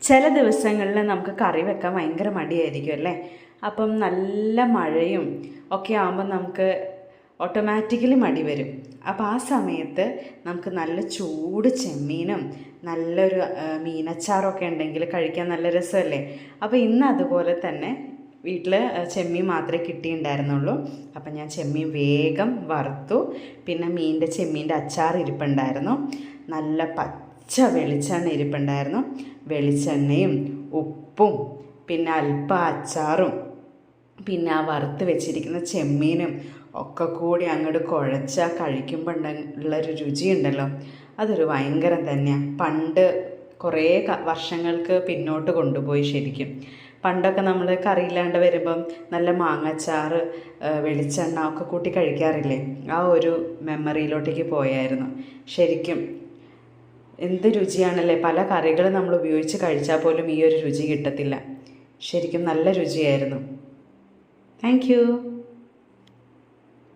ചില ദിവസങ്ങളിൽ നമുക്ക് കറി വെക്കാൻ ഭയങ്കര മടിയായിരിക്കും അല്ലേ. അപ്പം നല്ല മഴയും ഒക്കെ ആകുമ്പോൾ നമുക്ക് ഓട്ടോമാറ്റിക്കലി മടി വരും. അപ്പോൾ ആ സമയത്ത് നമുക്ക് നല്ല ചൂട് ചെമ്മീനും നല്ലൊരു മീനച്ചാറൊക്കെ ഉണ്ടെങ്കിൽ കഴിക്കാൻ നല്ല രസമല്ലേ. അപ്പോൾ ഇന്ന് അതുപോലെ തന്നെ വീട്ടിൽ ചെമ്മീൻ മാത്രമേ കിട്ടിയിട്ടുണ്ടായിരുന്നുള്ളൂ. അപ്പം ഞാൻ ചെമ്മീൻ വേഗം വറുത്തു. പിന്നെ ചെമ്മീൻ്റെ അച്ചാർ ഇരിപ്പുണ്ടായിരുന്നു. നല്ല പച്ച വെളിച്ചെണ്ണ ഇരിപ്പുണ്ടായിരുന്നു. വെളിച്ചെണ്ണയും ഉപ്പും പിന്നെ അല്പം അച്ചാറും പിന്നെ ആ വറുത്ത് വെച്ചിരിക്കുന്ന ചെമ്മീനും ഒക്കെ കൂടി അങ്ങോട്ട് കുഴച്ചാൽ കഴിക്കുമ്പോൾ ഉള്ളൊരു രുചിയുണ്ടല്ലോ, അതൊരു ഭയങ്കരം തന്നെയാണ്. പണ്ട് കുറേ വർഷങ്ങൾക്ക് പിന്നോട്ട് കൊണ്ടുപോയി ശരിക്കും. പണ്ടൊക്കെ നമ്മൾ കറിയില്ലാണ്ട് വരുമ്പം നല്ല മാങ്ങച്ചാറ് വെളിച്ചെണ്ണ ഒക്കെ കൂട്ടി കഴിക്കാറില്ലേ, ആ ഒരു മെമ്മറിയിലോട്ടേക്ക് പോയായിരുന്നു ശരിക്കും. എന്ത് രുചിയാണല്ലേ. പല കറികൾ നമ്മൾ ഉപയോഗിച്ച് കഴിച്ചാൽ പോലും ഈ ഒരു രുചി കിട്ടത്തില്ല. ശരിക്കും നല്ല രുചിയായിരുന്നു. Thank you.